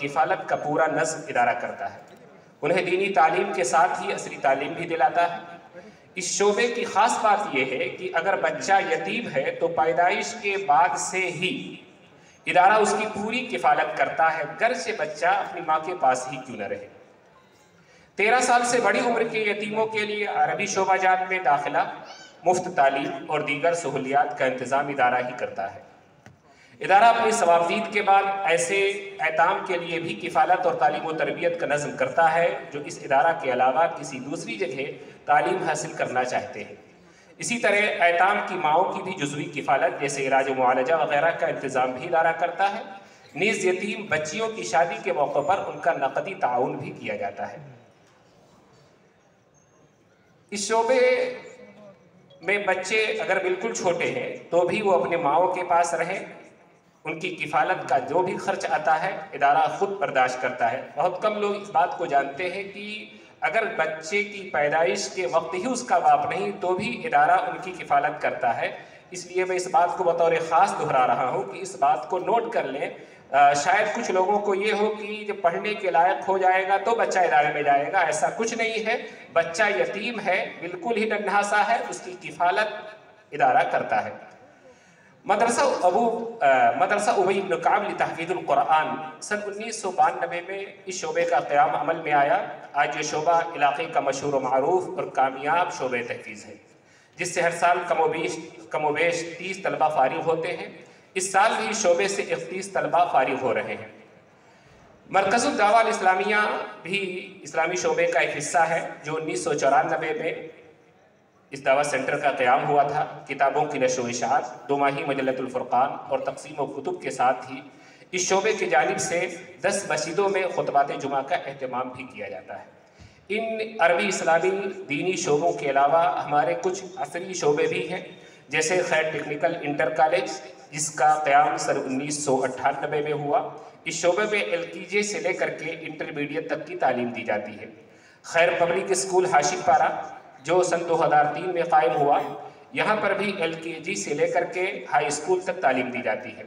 किफ़ालत का पूरा नज़्म इदारा करता है। उन्हें दीनी तालीम के साथ ही असरी तालीम भी दिलाता है। इस शोबे की ख़ास बात यह है कि अगर बच्चा यतीम है तो पैदाइश के बाद से ही इदारा उसकी पूरी किफ़ालत करता है, घर से बच्चा अपनी माँ के पास ही क्यों न रहे। 13 साल से बड़ी उम्र के यतीमों के लिए अरबी शोबाजात में दाखिला, मुफ्त तालीम और दीगर सहूलियात का इंतज़ाम इदारा ही करता है। इदारा अपनी सवाफीद के बाद ऐसे ऐताम के लिए भी किफ़ालत और तालीम व तरबियत का नज़म करता है जो इस इदारा के अलावा किसी दूसरी जगह तालीम हासिल करना चाहते हैं। इसी तरह ऐताम की माओं की भी जुज़वी किफ़ालत जैसे इलाज मुआलजा वगैरह का इंतज़ाम भी इदारा करता है। नीज़ यतीम बच्चियों की शादी के मौक़े पर उनका नक़दी ताउन भी किया जाता है। इस शोबे में बच्चे अगर बिल्कुल छोटे हैं तो भी वो अपने माओं के पास रहें। उनकी किफ़ालत का जो भी खर्च आता है इदारा ख़ुद बर्दाश्त करता है। बहुत कम लोग इस बात को जानते हैं कि अगर बच्चे की पैदाइश के वक्त ही उसका बाप नहीं तो भी इदारा उनकी किफ़ालत करता है। इसलिए मैं इस बात को बतौर ख़ास दोहरा रहा हूँ कि इस बात को नोट कर लें। शायद कुछ लोगों को ये हो कि जब पढ़ने के लायक हो जाएगा तो बच्चा इदारे में जाएगा, ऐसा कुछ नहीं है। बच्चा यतीम है, बिल्कुल ही नन्हा सा है, उसकी किफ़ालत इदारा करता है। मदरसा उबई इब्न काब लितहफ़ीज़ुल कुरान सन 1992 में इस शोबे का क़याम अमल में आया। आज ये शोबा इलाक़े का मशहूर व मारूफ़ और कामयाब शोबे तहफ़ीज़ है, जिससे हर साल कमोबेश 30 तलबा फ़ारिग़ होते हैं। इस साल भी शोबे से 31 तलबा फ़ारिग़ हो रहे हैं। मरकज़ुद दावा इस्लामिया भी इस्लामी शोबे का एक हिस्सा है जो 1994 में इस दावा सेंटर का क़याम हुआ था। किताबों की नशो इशाअत, 2 माही मजल्लतुल फ़ुरक़ान और तक़सीम कुतुब के साथ ही इस शोबे की जानिब से 10 मस्जिदों में खुतबात जुमा का एहतमाम भी किया जाता है। इन अरबी इस्लामी दीनी शोबों के अलावा हमारे कुछ असली शोबे भी हैं, जैसे खैर टेक्निकल इंटर कॉलेज जिसका क़याम सन 1998 में हुआ। इस शोबे में LKG से लेकर के इंटरमीडिएट तक की तालीम दी जाती है। खैर पब्लिक स्कूल हाशिमपारा जो सन 2003 में कायम हुआ, यहाँ पर भी LKG से लेकर के हाई स्कूल तक तालीम दी जाती है।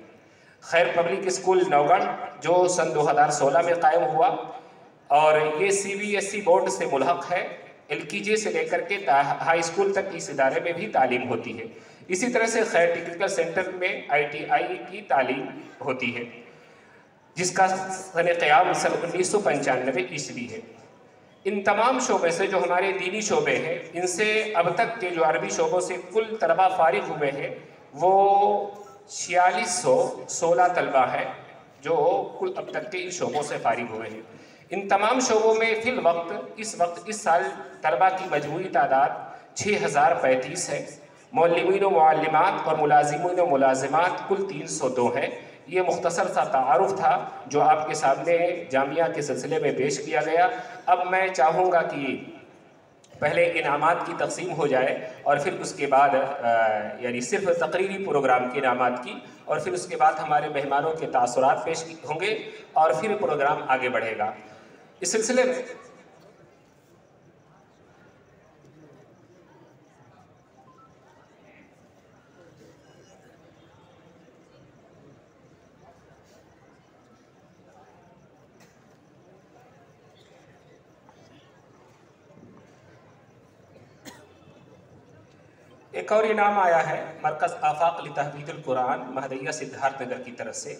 खैर पब्लिक स्कूल नौगढ़ जो सन 2016 में कायम हुआ और ये CBSE बोर्ड से मुल्हक है। LKG से लेकर के हाई स्कूल तक इस इदारे में भी तालीम होती है। इसी तरह से खैर टेक्निकल सेंटर में ITI की तालीम होती है, जिसका सन क़याम सन 1995 ईस्वी है। इन तमाम शोबे से जो हमारे दीनी शोबे हैं, इनसे अब तक के जो अरबी शोबों से कुल तलबा फ़ारिग़ हुए हैं वो 4616 तलबा है जो कुल अब तक के इन शोबों से फ़ारिग़ हुए हैं। इन तमाम शोबों में इस साल तलबा की मजमूई तादाद 6035 है। मुअल्लिमीन व मुअल्लिमात और मुलाज़िमीन व मुलाज़िमात कुल 302 है। ये मुख्तसर सा तारुफ़ था जो आपके सामने जामिया के सिलसिले में पेश किया गया। अब मैं चाहूँगा कि पहले इनामात की तकसीम हो जाए और फिर उसके बाद यानी सिर्फ तकरीरी प्रोग्राम के इनामात की, और फिर उसके बाद हमारे मेहमानों के तासुरात पेश होंगे और फिर प्रोग्राम आगे बढ़ेगा। इस सिलसिले में एक और इनाम आया है मरकज़ आफ़ाक़ लितहफ़ीज़ुल कुरान महदैया सिद्धार्थनगर की तरफ से।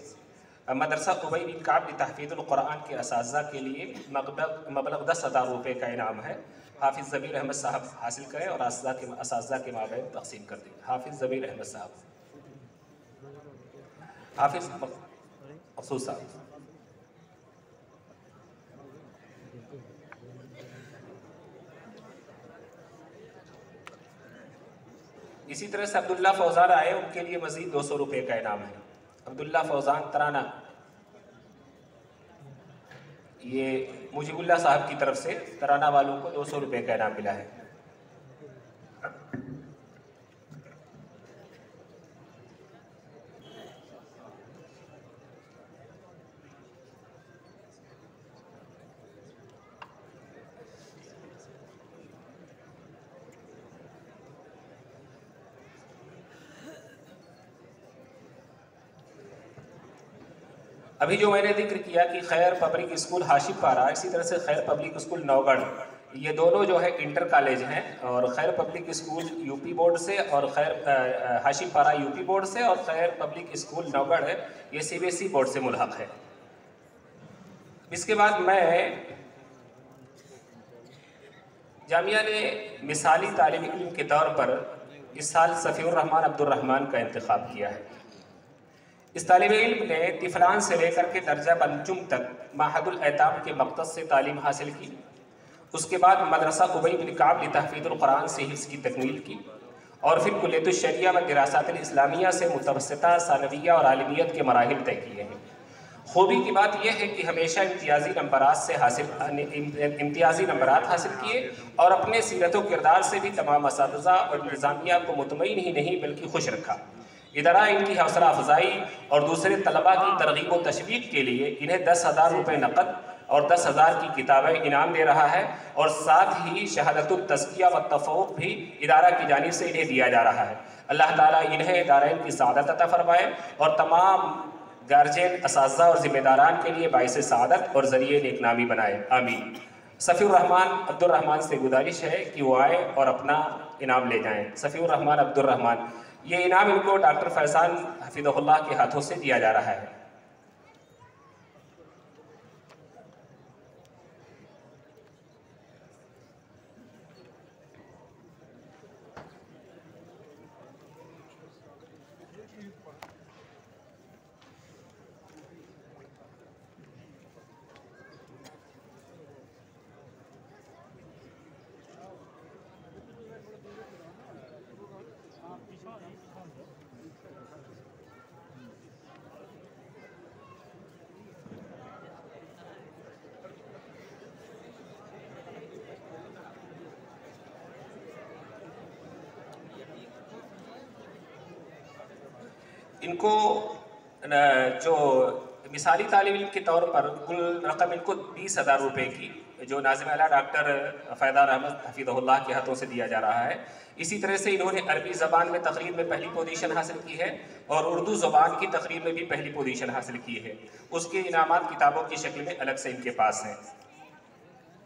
मदरसा उबई इब्न काब लितहफ़ीज़ुल कुरान के असातिज़ा के लिए मबलग़ 10,000 रुपये का इनाम है। हाफ़िज़ ज़मीर अहमद साहब हासिल करें और असातिज़ा के माबैन तक़सीम कर दें। हाफ़िज़ ज़मीर अहमद साहब, हाफ़िज़ मक़सूद साहब। इसी तरह से अब्दुल्ला फ़ौज़ान आए, उनके लिए मज़ीद 200 रुपये का इनाम है। अब्दुल्ला फ़ौज़ान तराना, ये मुजीबुल्लाह साहब की तरफ से तराना वालों को 200 रुपये का इनाम मिला है। अभी जो मैंने जिक्र किया कि खैर पब्लिक स्कूल हाशिमपारा, इसी तरह से खैर पब्लिक स्कूल नौगढ़, ये दोनों जो है इंटर कॉलेज हैं, और खैर पब्लिक स्कूल यूपी बोर्ड से और खैर हाशिमपारा यूपी बोर्ड से, और खैर पब्लिक स्कूल नौगढ़ है ये सीबीएसई बोर्ड से मुल्हक है। इसके बाद मैं जामिया ने मिसाली तालिब इल्म के तौर पर इस साल सफ़ीउर रहमान अब्दुर्रहमान का इंतखाब किया है। इस तालिब इल्म ने तिफलान से लेकर के दर्जा पंचम तक माहदुल ऐताम के मकतद से तालीम हासिल की। उसके बाद मदरसा उबई बिन काब तहफ़ीज़ुल कुरान से हिफ्ज़ की तकमील की, और फिर कुल्लियतुश शरिया व दिरासातिल इस्लामिया से मुतवस्सिता, सानविया और आलिमियत के मराहिल तय किए हैं। खूबी की बात यह है कि हमेशा इम्तियाज़ी नंबरात हासिल किए, और अपने सीरत व किरदार से भी तमाम असातिज़ा और निज़ामिया को मुतमईन ही नहीं बल्कि खुश रखा। इदारा इनकी हौसला अफजाई और दूसरे तलबा की तरगीब व तशवीक़ के लिए इन्हें 10,000 रुपये नकद और 10,000 की किताबें इनाम दे रहा है, और साथ ही शहादतुत तज़किया व तफ़व्वुक़ भी इदारा की जानिब से इन्हें दिया जा रहा है। अल्लाह ताला इन्हें दारैन की सआदत अता फरमाए और तमाम गार्जियन, असातिज़ा और ज़िम्मेदारान के लिए बाइस सआदत और ज़रिए नेकनामी बनाए, आमीन। सफ़ीउर रहमान अब्दुर्रहमान से गुजारिश है कि वो आए और अपना इनाम ले जाएँ। सफ़ीउर रहमान अब्दुर्रहमान, ये इनाम इनको डॉक्टर फैज़ान हफ़िज़हुल्लाह के हाथों से दिया जा रहा है। इनको जो मिसाली तालिब इल्म के तौर पर कुल रकम इनको 20,000 रुपये की जो नाज़िम आला डॉक्टर फ़ैज़ान अहमद हफ़िज़हुल्लाह के हाथों से दिया जा रहा है। इसी तरह से इन्होंने अरबी ज़बान में तक़रीर में पहली पोजीशन हासिल की है, और उर्दू ज़बान की तक़रीर में भी पहली पोजीशन हासिल की है। उसके इनामात किताबों की शक्ल में अलग से इनके पास हैं।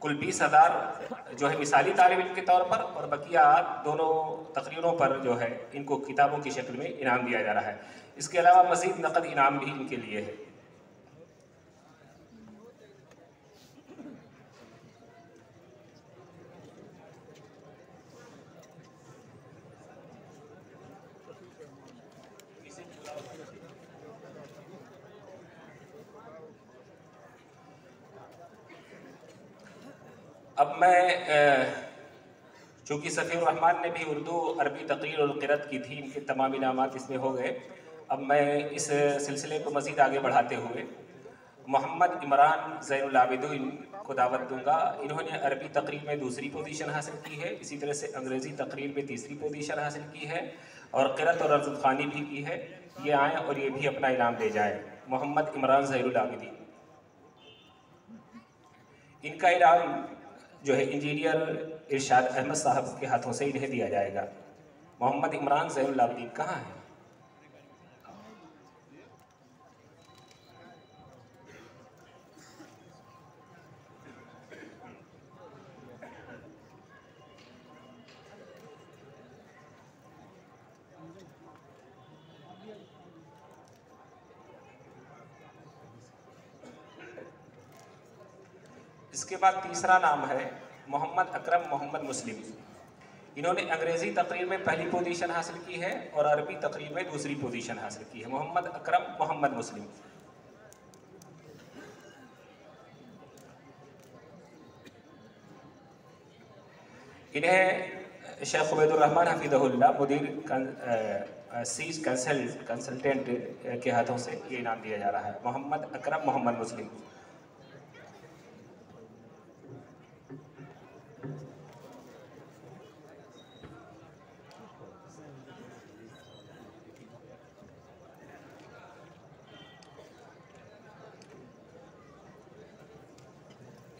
कुल 20,000 जो है मिसाली तालिब इल्म के तौर पर, और बकिया दोनों तकरीरों पर जो है इनको किताबों की शक्ल में इनाम दिया जा रहा है। इसके अलावा मज़ीद नकद इनाम भी इनके लिए है। अब मैं चूँकि सफ़ीउर रहमान ने भी उर्दू अरबी तक़रीर और क़िरात की थी, इनके तमाम इनामात इसमें हो गए। अब मैं इस सिलसिले को मज़ीद आगे बढ़ाते हुए मोहम्मद इमरान ज़ैनुल आबिदीन को दावत दूँगा। इन्होंने अरबी तक़रीर में दूसरी पोजीशन हासिल की है, इसी तरह से अंग्रेज़ी तक़रीर में तीसरी पोजीशन हासिल की है, और क़िरात और अर्ज़ ख़्वानी भी की है। ये आएँ और ये भी अपना इनाम ले जाएँ। मोहम्मद इमरान ज़ैनुल आबिदीन, इनका इनाम जो है इंजीनियर इरशाद अहमद साहब के हाथों से इन्हें दिया जाएगा। मोहम्मद इमरान ज़ैनुल आबिदीन कहाँ है? इसके बाद तीसरा नाम है मोहम्मद अकरम मोहम्मद मुस्लिम। इन्होंने अंग्रेज़ी तक़रीर में पहली पोजीशन हासिल की है और अरबी तक़रीर में दूसरी पोजीशन हासिल की है। मोहम्मद अकरम मोहम्मद मुस्लिम। इन्हें शेख उबैदुर रहमान हफ़िज़हुल्लाह मुदीर सीज कंसल्टेंट के हाथों से ये इनाम दिया जा रहा है। मोहम्मद अकरम मोहम्मद मुस्लिम।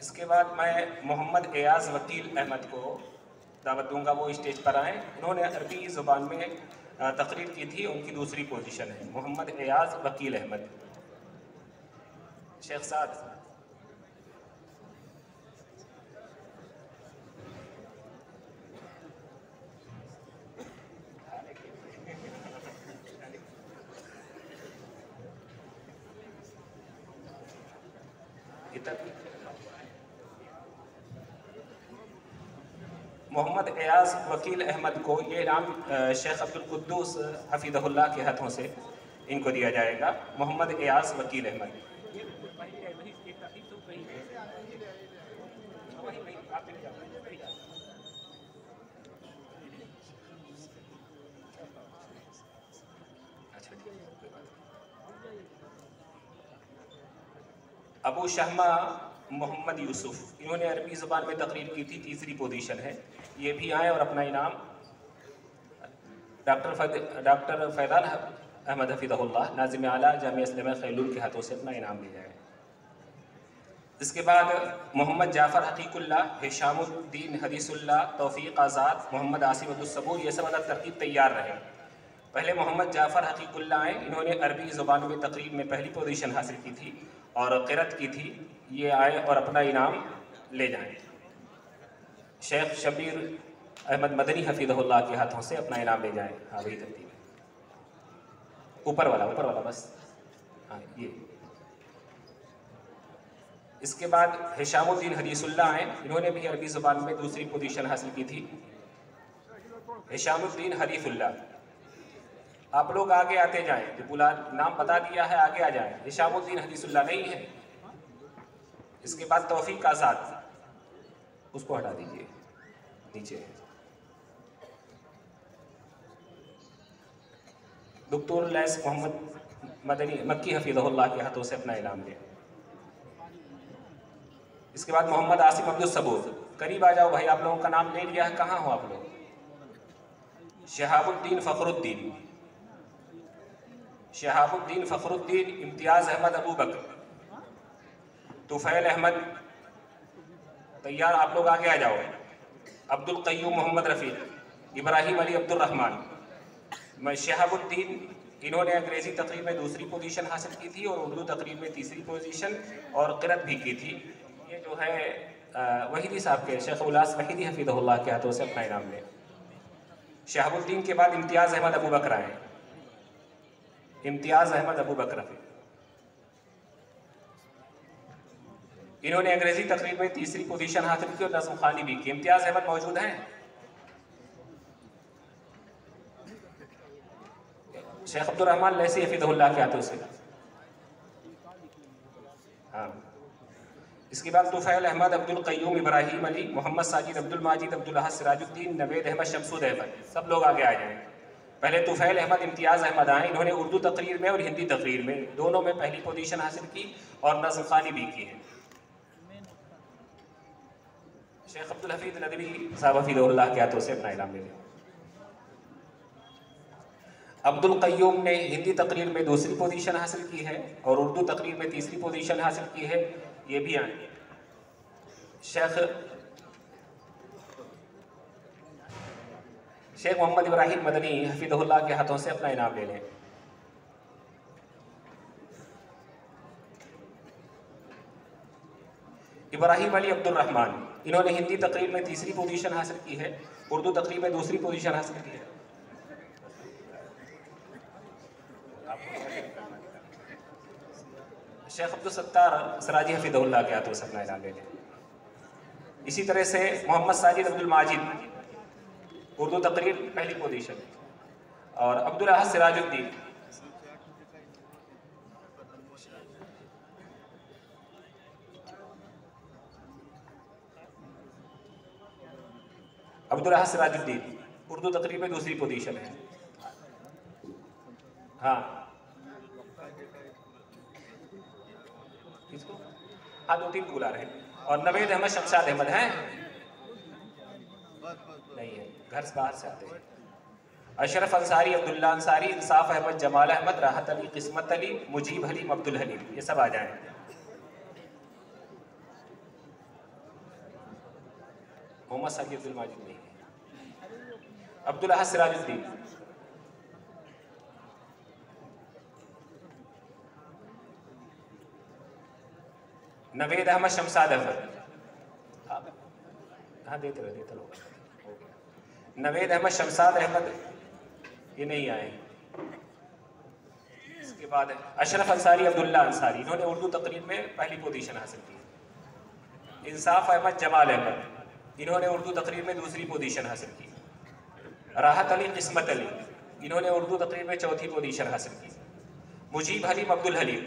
इसके बाद मैं मोहम्मद एयाज़ वकील अहमद को दावत दूंगा, वो स्टेज पर आएँ। उन्होंने अरबी ज़ुबान में तकरीर की थी, उनकी दूसरी पोजीशन है। मोहम्मद एयाज़ वकील अहमद। शेख साद, मोहम्मद एयाज वकील अहमद को ये इनाम शेख अब्दुल कुद्दूस हफीज़हुल्लाह के हाथों से इनको दिया जाएगा। मोहम्मद एयाज वकील अहमद। अबू शहमा मोहम्मद यूसुफ, इन्होंने अरबी ज़बान में तकरीर की थी, तीसरी पोजीशन है। ये भी आए और अपना इनाम डॉक्टर फैज़ान अहमद हफीज़हुल्लाह नाज़िम आला जामिया इस्लामिया खैलूल के हाथों से अपना इनाम ले जाए। इसके बाद मोहम्मद जाफ़र हकीकुल्लाह, हिशामुद्दीन हदीसुल्लाह, तौफ़ीक़ आज़ाद, मोहम्मद आसिम अब्दुल सबूर, ये सब अदद तरतीब तैयार रहे। पहले मोहम्मद जाफ़र हकीकुल्लाह आए, इन्होंने अरबी ज़ुबान में तकरीर में पहली पोजीशन हासिल की थी और क़िरात की थी। ये आए और अपना इनाम ले जाएं। शेख शबीर अहमद मदनी हफीज़हुल्लाह के हाथों से अपना इनाम ले जाएं। हाँ वही तरतीब है, ऊपर वाला बस, हाँ ये। इसके बाद हिशामुद्दीन हदीसुल्लाह आए, इन्होंने भी अरबी ज़ुबान में दूसरी पोजीशन हासिल की थी। हिशामुद्दीन हदीसुल्लाह, आप लोग आगे आते जाएं, जो पूरा नाम बता दिया है आगे आ जाएं। हिशामुद्दीन हदीसुल्लाह नहीं है। इसके बाद तौफ़ीक़ आज़ाद, उसको हटा दीजिए नीचे। डॉक्टर लैस मोहम्मद मदनी मक्की हफीज़हुल्लाह के हाथों से अपना इनाम लें। इसके बाद मोहम्मद आसिम अब्दुल सबूर, करीब आ जाओ भाई, आप लोगों का नाम ले लिया है, कहाँ हो आप लोग? शहाबुद्दीन फ़खरुद्दीन, इम्तियाज़ अहमद अबू बकर, तुफ़ैल अहमद, तैयार, आप लोग आगे आ जाओ। अब्दुल क़य्यूम मोहम्मद रफ़ीक, इब्राहिम अली अब्दुल रहमान। शहाबुद्दीन, इन्होंने अंग्रेज़ी तकरीर में दूसरी पोजीशन हासिल की थी और उर्दू तकरीर में तीसरी पोजीशन और क़िरात भी की थी। ये जो है वहीदी साहब के, शेख उल्लास वहीदी हफीज़हुल्लाह के हाथों से अपना इनाम लें। शहाबुद्दीन के बाद इम्तियाज़ अहमद अबू बकर आए, इम्तियाज़ अहमद अबू बकर, इन्होंने अंग्रेज़ी तकरीर में तीसरी पोजीशन हासिल की और नज़्म ख़ानी भी की। इम्तियाज़ अहमद मौजूद हैं? शेख अब्दुल रहमान लैसी हफीज़हुल्लाह के हाथों से, हाँ। इसके बाद तुफ़ैल अहमद, अब्दुल क़य्यूम, इब्राहिम अली, मोहम्मद साजिद, अब्दुल माजिद, अब्दुल अहद, सिराजुद्दीन, नवेद अहमद, शमसुद अहमद, सब लोग आगे आ जाएँ। पहले तुफ़ैल अहमद, इम्तियाज़ अहमद आए, इन्होंने उर्दू तकरीर में और हिंदी तकरीर में दोनों में पहली पोजीशन हासिल की और नज़्म ख़ानी भी की है। शेख अब्दुल हफीज़ नदवी साहब हफीज़हुल्लाह के हाथों से अपना इनाम ले लें। अब्दुल क़य्यूम ने हिंदी तकरीर में दूसरी पोजीशन हासिल की है और उर्दू तकरीर में तीसरी पोजीशन हासिल की है, ये भी आए। शेख मोहम्मद इब्राहिम मदनी हफीज़हुल्लाह के हाथों से अपना इनाम ले लें। इब्राहिम अली अब्दुल रहमान, इन्होंने हिंदी तकरीर में तीसरी पोजीशन हासिल की है, उर्दू तकरीर में दूसरी पोजीशन हासिल की है। शेख अब्दुल सत्तार सराजी हफीज़हुल्लाह के हाथों से अपना इनाम ले लें। इसी तरह से मोहम्मद साजिद अब्दुल माजिद, उर्दू तकरीर पहली पोजीशन, और अब्दुल अहद सिराजुद्दीन, उर्दू तकरीर में दूसरी पोजीशन है, हाँ। किसको? हाँ, 2-3 बुला रहे हैं। और नवेद अहमद, शमशाद अहमद हैं? नहीं है, घर से बाहर से आते हैं। अशरफ अंसारी, अब्दुल्ला अंसारी, इंसाफ अहमद, जमाल अहमद, राहत अली, किस्मत अली, मुजीब हलीम, अब्दुल हलीम, ये सब आ जाएं। मोहम्मद साकी अब्दुल माजिद नहीं है। अब्दुल अहद सिराजुद्दीन, नवेद अहमद शमसाद अहमद, हाँ देते रहो। नवेद अहमद शमसाद अहमद ये नहीं आए। इसके बाद अशरफ अंसारी अब्दुल्ला अंसारी, इन्होंने उर्दू तकरीर में पहली पोजीशन हासिल की। इंसाफ अहमद जमाल अहमद, इन्होंने उर्दू तकरीर में दूसरी पोजीशन हासिल की। राहत अली किस्मत अली, इन्होंने उर्दू तकरीर में चौथी पोजीशन हासिल की। मुजीब हलीम अब्दुल हलीम,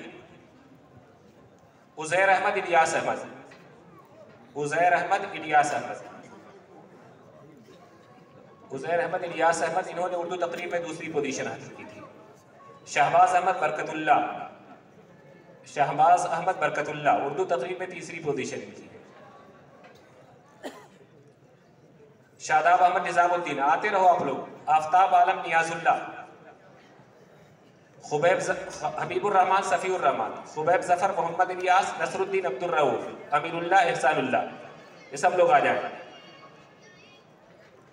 उज़ैर अहमद इलियास अहमद, उज़ैर अहमद इलियास अहमद, उज़ैर अहमद इलियास अहमद, इन्होंने उर्दू तकरीर में दूसरी पोजीशन हासिल की थी। शहबाज अहमद बरकतुल्ला, शहबाज अहमद बरकतुल्ला, उर्दू तकरीर में तीसरी पोजीशन की है। शादाब अहमद निजामुद्दीन, आते रहो आप लोग। आफ्ताब आलम नियाजुल्ला, हबीबुर रहमान सफ़ीउर रहमान, खुबैब जफर मोहम्मद इलियास, नसरुद्दीन अब्दुल रऊफ, अमीरुल्लाह एहसानुल्लाह, ये सब लोग आ जाए।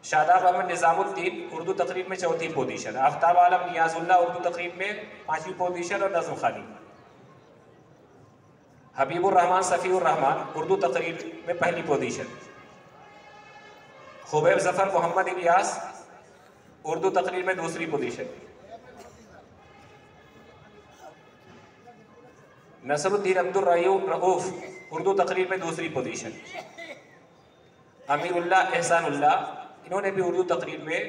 शादाब अहमद निजामुद्दीन उर्दू तकरीर में चौथी पोजीशन, आफ्ताब आलम नियाजुल्ला उर्दू तकरीर में पांचवी पोजीशन और नज़्म खानी। हबीबुर रहमान सफ़ीउर रहमान उर्दू तकरीर में पहली पोजीशन। खुबैब जफर मोहम्मद इलियास उर्दू तकरीर में दूसरी पोजीशन। नसरुद्दीन अब्दुल रऊफ उर्दू तकरीर में दूसरी पोजीशन। अमीरुल्लाह एहसानुल्लाह, इन्होंने भी उर्दू तकरीर में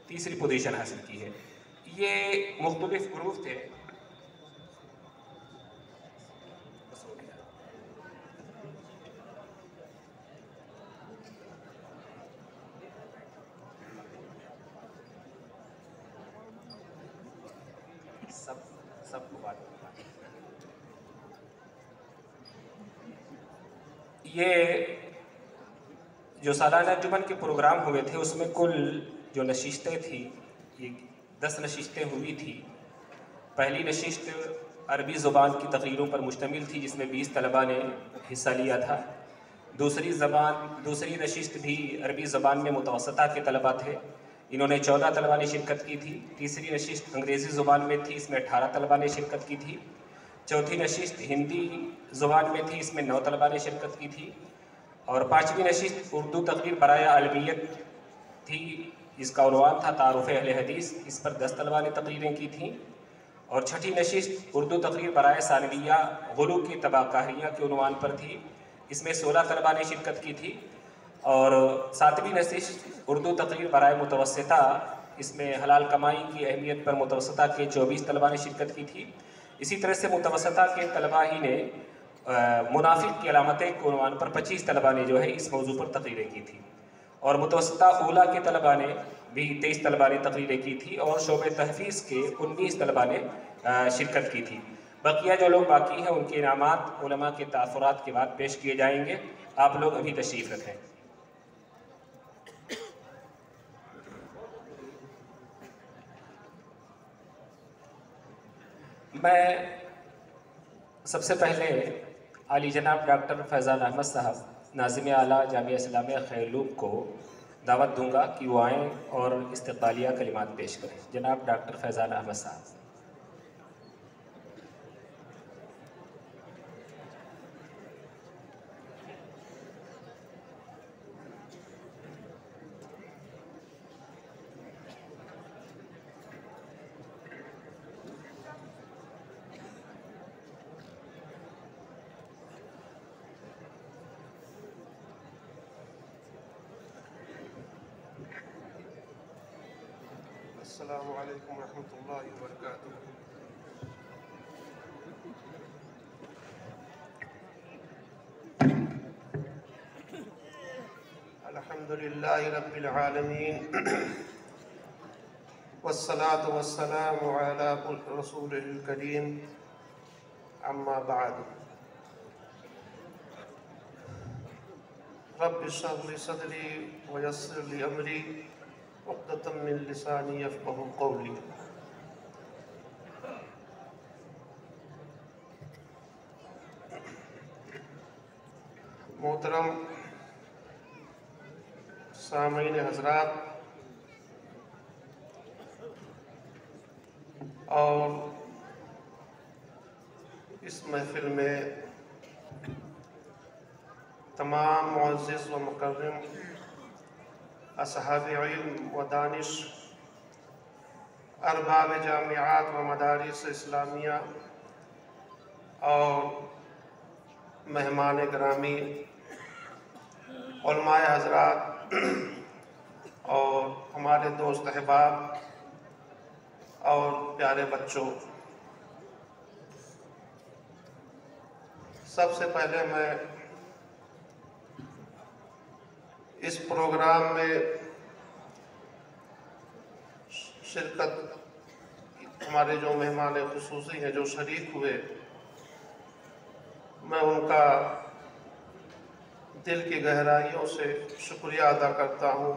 तीसरी पोजीशन हासिल की है। ये मुख्तलिफ ग्रुप थे। सबको बात ये जो सालाना अंजुमन के प्रोग्राम हुए थे उसमें कुल जो नशिस्तें थी ये 10 नशिस्तें हुई थी। पहली नशिस्त अरबी ज़ुबान की तकरीरों पर मुश्तमिल थी जिसमें 20 तलबा ने हिस्सा लिया था। दूसरी नशिस्त भी अरबी ज़ुबान में मुतवस्सता के तलबा थे, इन्होंने 14 तलबा ने शिरकत की थी। तीसरी नशिस्त अंग्रेज़ी ज़ुबान में थी, इसमें 18 तलबा ने शिरकत की थी। चौथी नशिस्त हिंदी ज़ुबान में थी, इसमें 9 तलबा ने शिरकत की थी। और पाँचवीं नशिस्त उर्दू तकरीर बराए आलमियत थी, जिसका उन्वान था तारुफ़ अहले हदीस, इस पर 10 तलबा ने तकरीरें की थीं। और छठी नशिस्त उर्दू तकरीर बराए सानविया गुलू की तबाकारियाँ के उन्वान पर थी, इसमें 16 तलबा ने शिरकत की थी। और सातवीं नशिस्त उर्दू तकरीर बराए मुतवस्सिता, इसमें हलाल कमाई की अहमियत पर मुतवस्सिता के 24 तलबा ने शिरकत की थी। इसी तरह से मुतवस्सिता के तलबा ही ने मुनाफिक की अलामतें के उन्वान पर 25 तलबा ने जो है इस मौजू पर तकरीरें की थी। और मुतवस्सिता ऊला के तलबा ने भी 23 तलबा ने तकरीरें की थी और शोबे तहफ़ीज़ के 19 तलबा ने शिरकत की थी। बकिया जो लोग बाकी हैं उनके इनामात उलमा के तासुरात के बाद पेश किए जाएंगे। आप लोग अभी तशरीफ़ रखें। मैं सबसे पहले आली जनाब डॉक्टर फैज़ान अहमद साहब, नाज़िम आला जामिया इस्लामिया खैरलूब को दावत दूंगा कि वो आएँ और इस्तक़बालिया कलिमात पेश करें। जनाब डॉक्टर फैज़ान अहमद साहब। अस्सलामु अलैकुम रहमतुल्लाहि व बरकातुहू। अल्हम्दुलिल्लाहि रब्बिल आलमीन वस्सलातु वस्सलामु अला रसूलिल करीम, अम्मा बाद। रब्बि इश्रह ली सदरी व यस्सिर ली अमरी उक़्दतम मिन लिसानी यफ़क़हू क़ौली। मोहतरम सामीन हज़रात और इस महफ़िल में तमाम मुअज़्ज़िज़ व मुकर्रम असहाब इल्म व दानिश, अरबाब जामियात व मदारिस इस्लामिया और मेहमान गिरामी, उलमाए हज़रात और हमारे दोस्त अहबाब और प्यारे बच्चों, सबसे पहले मैं इस प्रोग्राम में शिरकत हमारे जो मेहमान खुसूसी हैं जो शरीक हुए, मैं उनका दिल की गहराइयों से शुक्रिया अदा करता हूँ,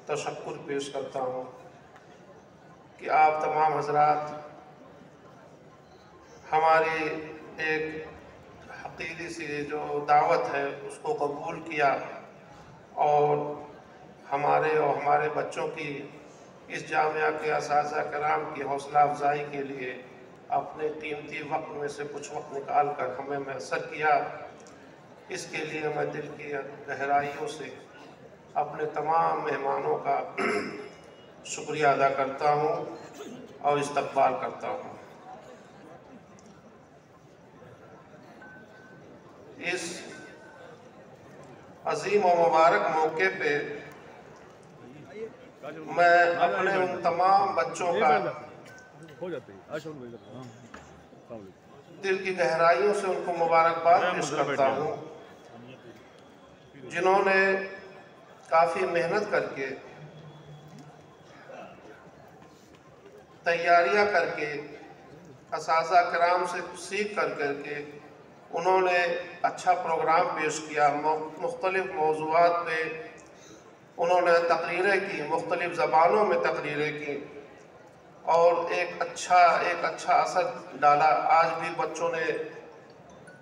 तशक्कुर पेश करता हूँ कि आप तमाम हज़रात हमारी एक हकीकी सी जो दावत है उसको कबूल किया और हमारे बच्चों की इस जामिया के असातिज़ा किराम की हौसला अफजाई के लिए अपने कीमती वक्त में से कुछ वक्त निकाल कर हमें मैसर किया। इसके लिए मैं दिल की गहराइयों से अपने तमाम मेहमानों का शुक्रिया अदा करता हूँ और इस्तक़बाल करता हूँ। इस अजीम और मुबारक मौके पे मैं अपने उन तमाम बच्चों का दिल की गहराइयों से उनको मुबारकबाद पेश करता हूँ, जिन्होंने काफ़ी मेहनत करके, तैयारियां करके, असातिज़ा किराम से सीख करके उन्होंने अच्छा प्रोग्राम पेश किया। मुख्तलिफ मौज़ूआत पे उन्होंने तकरीरें की, मुख्तलिफ ज़बानों में तकरीरें की और एक अच्छा असर डाला। आज भी बच्चों ने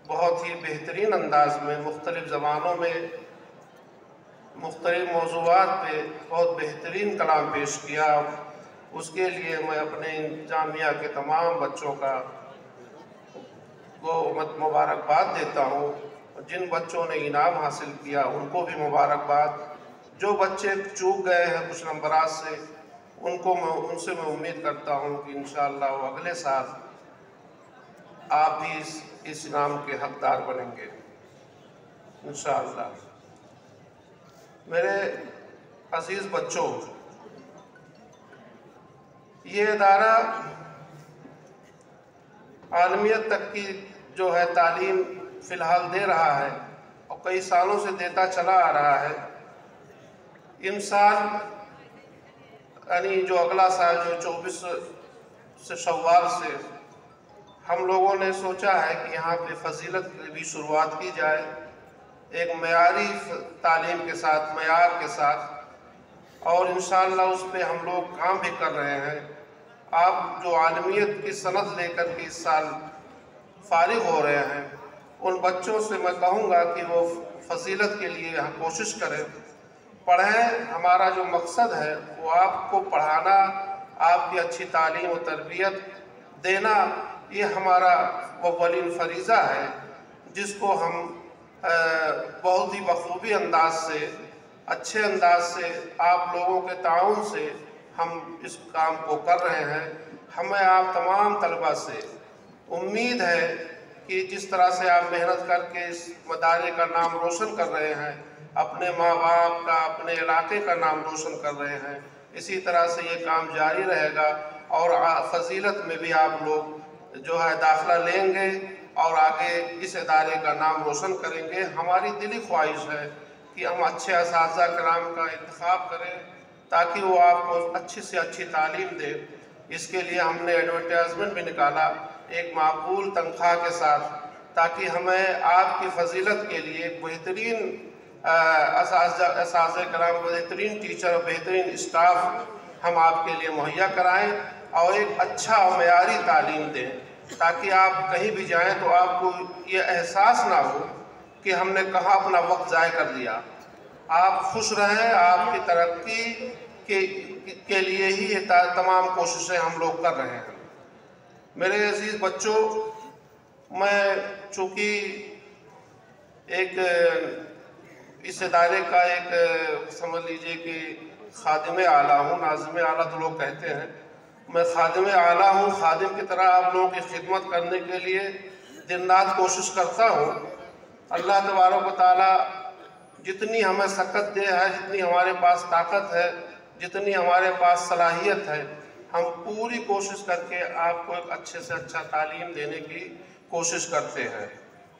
बहुत ही बेहतरीन अंदाज में मुख्तलिफ ज़बानों में मुख्तलिफ मौज़ूआत पे बहुत बेहतरीन कलाम पेश किया। उसके लिए मैं अपने जामिया के तमाम बच्चों का मुबारकबाद देता हूँ। जिन बच्चों ने इनाम हासिल किया उनको भी मुबारकबाद। जो बच्चे चूक गए हैं कुछ नंबरात से, उनसे मैं उम्मीद करता हूँ कि इंशाअल्लाह वो अगले साल आप भी इस इनाम के हकदार बनेंगे इंशाअल्लाह। मेरे अजीज़ बच्चों, ये इदारा आलमियत तक की जो है तालीम फ़िलहाल दे रहा है और कई सालों से देता चला आ रहा है। इन साल यानी जो अगला साल जो 24 से शव्वाल से हम लोगों ने सोचा है कि यहाँ पे फजीलत की भी शुरुआत की जाए, एक मयारी तालीम के साथ, मयार के साथ, और इंशाअल्लाह उस पर हम लोग काम भी कर रहे हैं। आप जो आलमियत की सनद लेकर के इस साल फारिग हो रहे हैं, उन बच्चों से मैं कहूँगा कि वो फजीलत के लिए यहाँ कोशिश करें, पढ़ें। हमारा जो मकसद है वो आपको पढ़ाना, आपकी अच्छी तालीम और तरबियत देना, ये हमारा अव्वलीन फरीज़ा है, जिसको हम बहुत ही बखूबी अंदाज से, अच्छे अंदाज से, आप लोगों के ताउन से हम इस काम को कर रहे हैं। हमें आप तमाम तलबा से उम्मीद है कि जिस तरह से आप मेहनत करके इस मदारे का नाम रोशन कर रहे हैं, अपने माँ बाप का, अपने इलाके का नाम रोशन कर रहे हैं, इसी तरह से ये काम जारी रहेगा और फजीलत में भी आप लोग जो है दाखिला लेंगे और आगे इस इदारे का नाम रोशन करेंगे। हमारी दिली ख्वाहिश है कि हम अच्छे असातिज़ा किराम का इंतखाब करें ताकि वो आपको अच्छी से अच्छी तालीम दे। इसके लिए हमने एडवर्टाइजमेंट भी निकाला एक माकूल तनख्वाह के साथ, ताकि हमें आपकी फजीलत के लिए बेहतरीन असातिज़ा किराम, बेहतरीन टीचर और बेहतरीन स्टाफ हम आपके लिए मुहैया कराएं और एक अच्छा और मयारी तालीम दें, ताकि आप कहीं भी जाएं तो आपको ये एहसास ना हो कि हमने कहाँ अपना वक्त ज़ाय कर दिया। आप खुश रहें, आपकी तरक्की के लिए ही ये तमाम कोशिशें हम लोग कर रहे हैं। मेरे अजीज़ बच्चों, मैं चूँकि एक इस इदारे का एक समझ लीजिए कि खादिम आला हूँ। नाज़िम आला तो लोग कहते हैं, मैं खादिम आला हूँ। खादिम की तरह आप लोगों की खिदमत करने के लिए दिन रात कोशिश करता हूँ। अल्लाह तबारक व तआला जितनी हमें सकत दे है, जितनी हमारे पास ताकत है, जितनी हमारे पास सलाहियत है, हम पूरी कोशिश करके आपको एक अच्छे से अच्छा तालीम देने की कोशिश करते हैं।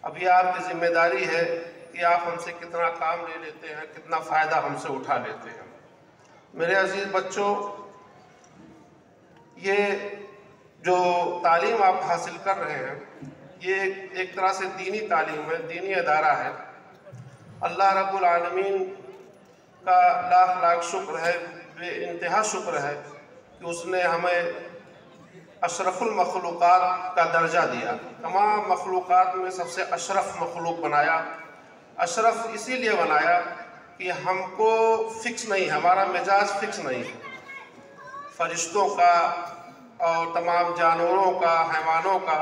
अब ये आपकी जिम्मेदारी है कि आप हमसे कितना काम ले लेते हैं, कितना फ़ायदा हमसे उठा लेते हैं। मेरे अजीज़ बच्चों, ये जो तालीम आप हासिल कर रहे हैं, ये एक तरह से दीनी तालीम है, दीनी अदारा है। अल्लाह रब्बुल आलमीन का लाख लाख शुक्र है, बेइंतहा शुक्र है कि उसने हमें अशरफुल मखलूक़ात का दर्जा दिया। तमाम मखलूक़ात में सबसे अशरफ मखलूक बनाया। अशरफ इसीलिए बनाया कि हमको फ़िक्स नहीं, हमारा मिजाज फ़िक्स नहीं है। फरिश्तों का और तमाम जानवरों का, हैवानों का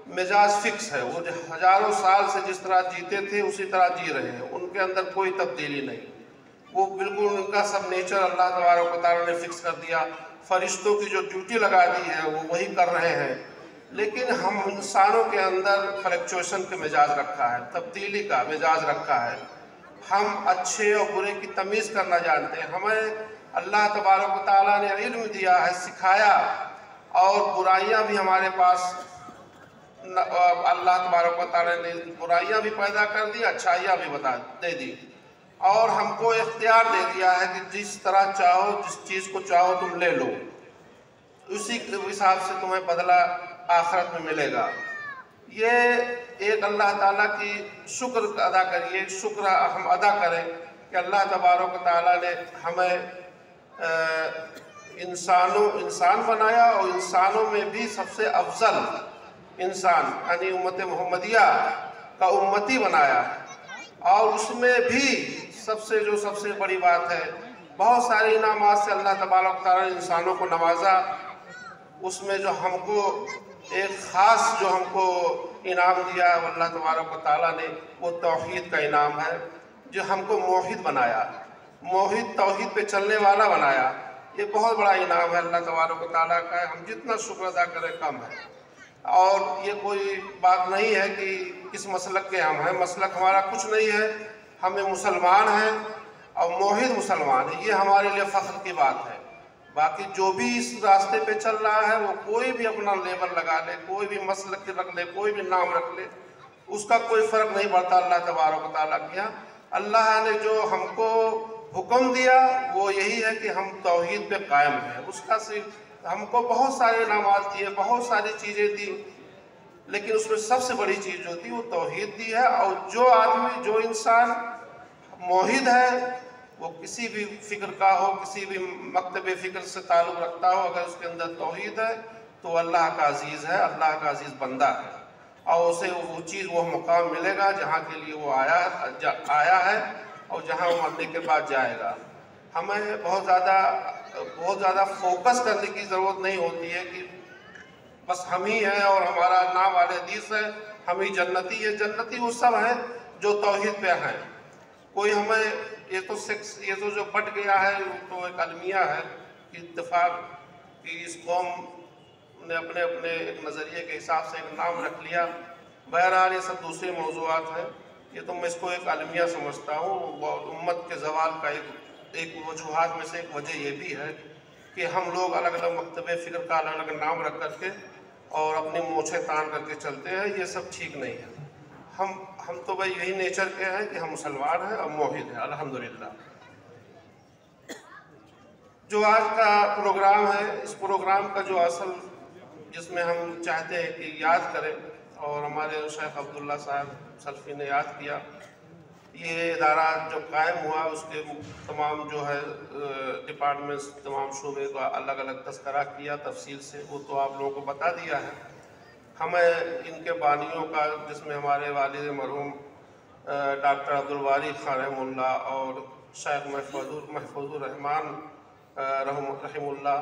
मिजाज फ़िक्स है। वो हज़ारों साल से जिस तरह जीते थे उसी तरह जी रहे हैं, उनके अंदर कोई तब्दीली नहीं। वो बिल्कुल उनका सब नेचर अल्लाह तबारक व तआला ने फ़िक्स कर दिया। फरिश्तों की जो ड्यूटी लगा दी है वो वही कर रहे हैं, लेकिन हम इंसानों के अंदर फ्लक्चुएशन का मिजाज रखा है, तब्दीली का मिजाज रखा है। हम अच्छे और बुरे की तमीज़ करना जानते हैं। हमें अल्लाह तबारक व तआला ने इल्म दिया है, सिखाया, और बुराइयां भी हमारे पास अल्लाह तबारक व तआला ने बुराइयां भी पैदा कर दी, अच्छाइयाँ भी दे दी, और हमको इख्तियार दे दिया है कि जिस तरह चाहो, जिस चीज़ को चाहो तुम ले लो, उसी हिसाब से तुम्हें बदला आखिरत में मिलेगा। ये एक अल्लाह ताला की शुक्र अदा करिए, शुक्र हम अदा करें कि अल्लाह तबारक व तआला ने हमें इंसान बनाया, और इंसानों में भी सबसे अफजल इंसान यानी उम्मत मोहम्मदिया का उम्मती बनाया, और उसमें भी सबसे बड़ी बात है, बहुत सारे इनामात से अल्लाह तबारक व तआला ने इंसानों को नवाजा। उसमें जो हमको एक ख़ास जो हमको इनाम दिया अल्लाह तबारक व तआला ने, वो तौहीद का इनाम है, जो हमको मोहिद बनाया, मोहिद तौहीद पे चलने वाला बनाया। ये बहुत बड़ा इनाम है अल्लाह तबारक व तआला का, हम जितना शुक्र अदा करें कम है। और ये कोई बात नहीं है कि किस मसलक के हम हैं, मसलक हमारा कुछ नहीं है, हमें मुसलमान हैं और मोहिद मुसलमान है, ये हमारे लिए फ़ख्र की बात है। बाकी जो भी इस रास्ते पे चल रहा है वो कोई भी अपना लेबल लगा ले, कोई भी मसलक रख ले, कोई भी नाम रख ले, उसका कोई फ़र्क नहीं पड़ता अल्लाह तबारक व तआला के यहाँ। अल्लाह ने जो हमको हुक्म दिया वो यही है कि हम तौहीद पे कायम हैं। उसका सिर्फ हमको बहुत सारे इनामात दिए, बहुत सारी चीज़ें दी, लेकिन उसमें सबसे बड़ी चीज़ जो थी वो तौहीद दी है। और जो आदमी, जो इंसान मोहिद है, वो किसी भी फ़िक्र का हो, किसी भी मकतब फ़िक्र से ताल्लुक़ रखता हो, अगर उसके अंदर तौहीद है तो अल्लाह का अज़ीज़ है, अल्लाह का अज़ीज़ बंदा है, और उसे वो चीज़, वो मुकाम मिलेगा जहाँ के लिए वो आया है और जहाँ वो मरने के बाद जाएगा। हमें बहुत ज़्यादा फोकस करने की ज़रूरत नहीं होती है कि बस हम ही हैं और हमारा नाम वाले हदीस है, हम ही जन्नती है। जन्नती वो सब हैं जो तौहीद पे हैं। कोई हमें ये तो जो बट गया है तो एक अलमिया है कि इत्तेफाक कि इस कौम ने अपने अपने एक नज़रिए के हिसाब से एक नाम रख लिया। बहरहाल ये सब दूसरे मौज़ूआत हैं, ये तो मैं इसको एक अलमिया समझता हूँ। उम्मत के ज़वाल का एक वजूहात में से एक वजह ये भी है कि हम लोग अलग अलग मकतब फ़िक्र का अलग अलग नाम रख करके और अपनी मूँछें तान करके चलते हैं। ये सब ठीक नहीं है। हम तो भाई यही नेचर के हैं कि हम मुसलमान हैं और मोहिद हैं, अल्हम्दुलिल्लाह। जो आज का प्रोग्राम है, इस प्रोग्राम का जो असल जिसमें हम चाहते हैं कि याद करें, और हमारे शेख अब्दुल्ला साहब सल्फ़ी ने याद किया, ये इदारा जब कायम हुआ उसके तमाम जो है डिपार्टमेंट्स, तमाम शोबे का अलग अलग तस्करा किया तफसील से, वो तो आप लोगों को बता दिया है। हमें इनके बानियों का, जिसमें हमारे वालिद मरहूम डॉक्टर अब्दुल वारी खान रहमुल्लाह और शेख महफूजुर रहमान रहमुल्लाह,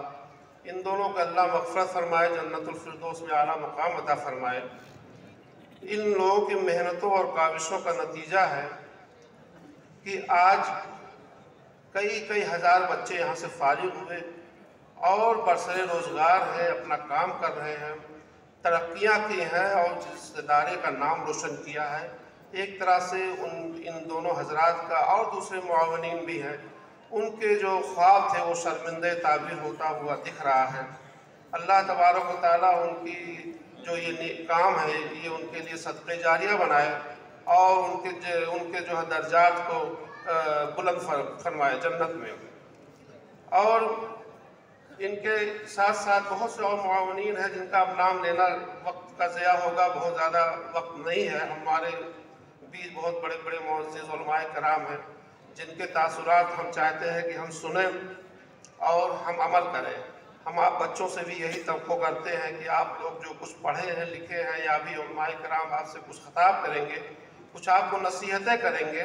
इन दोनों का अल्लाह मग़फ़िरत फ़रमाए, जन्नतुल फ़िरदौस में आला मकाम अता फ़रमाए। इन लोगों की मेहनतों और काविशों का नतीजा है कि आज कई कई हज़ार बच्चे यहाँ से फारिग हुए और बरसरे रोज़गार हैं, अपना काम कर रहे हैं, तरक्कियाँ की हैं और जिस इदारे का नाम रोशन किया है। एक तरह से इन दोनों हजरात का और दूसरे मुआवनीन भी हैं, उनके जो ख्वाब थे वो शर्मिंदे ताबीर होता हुआ दिख रहा है। अल्लाह तबारक व तआला उनकी जो ये काम है ये उनके लिए सदक़े जारिया बनाए और उनके जो है दर्जात को बुलंद फरमाए जन्नत में। और इनके साथ साथ बहुत से और मुआवनीन हैं जिनका अब नाम लेना वक्त का ज़िया होगा, बहुत ज़्यादा वक्त नहीं है। हमारे भी बहुत बड़े बड़े मुअज़्ज़िज़ उलमाए कराम हैं जिनके तासुरात हम चाहते हैं कि हम सुने और हम अमल करें। हम आप बच्चों से भी यही तवक्को करते हैं कि आप लोग जो कुछ पढ़े हैं लिखे हैं या भी उलमाए कराम आपसे कुछ खिताब करेंगे, कुछ आपको नसीहतें करेंगे,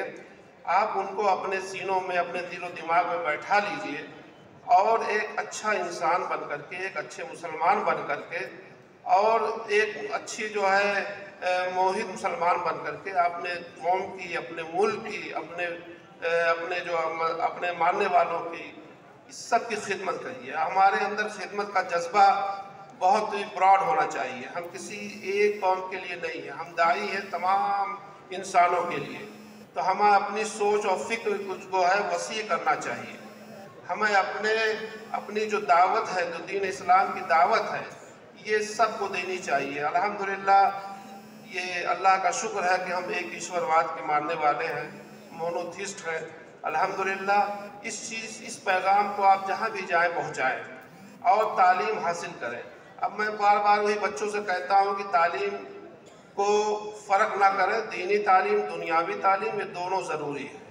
आप उनको अपने सीनों में अपने दिलो दिमाग में बैठा लीजिए और एक अच्छा इंसान बन करके, एक अच्छे मुसलमान बन करके और एक अच्छी जो है मोहित मुसलमान बन करके अपने कौम की, अपने मुल्क की, अपने मानने वालों की इस सब की खिदमत करिए। हमारे अंदर खिदमत का जज्बा बहुत ही ब्रॉड होना चाहिए। हम किसी एक कौम के लिए नहीं है, हम दाई हैं तमाम इंसानों के लिए। तो हमें अपनी सोच और फिक्र को है वसी करना चाहिए। हमें अपनी जो दावत है, जो दीन इस्लाम की दावत है, ये सबको देनी चाहिए। अल्हम्दुलिल्लाह ये अल्लाह का शुक्र है कि हम एक ईश्वरवाद के मानने वाले हैं, मोनोथिस्ट हैं। अल्हम्दुलिल्लाह इस पैगाम को आप जहाँ भी जाएं पहुँचाएं और तालीम हासिल करें। अब मैं बार बार वही बच्चों से कहता हूँ कि तालीम को फ़र्क ना करें, दीनी तालीम, दुनियावी तालीम, ये दोनों ज़रूरी है,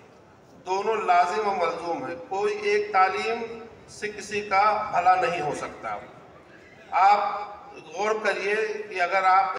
दोनों लाजिम और मलजूम है। कोई एक तालीम से किसी का भला नहीं हो सकता। आप गौर करिए कि अगर आप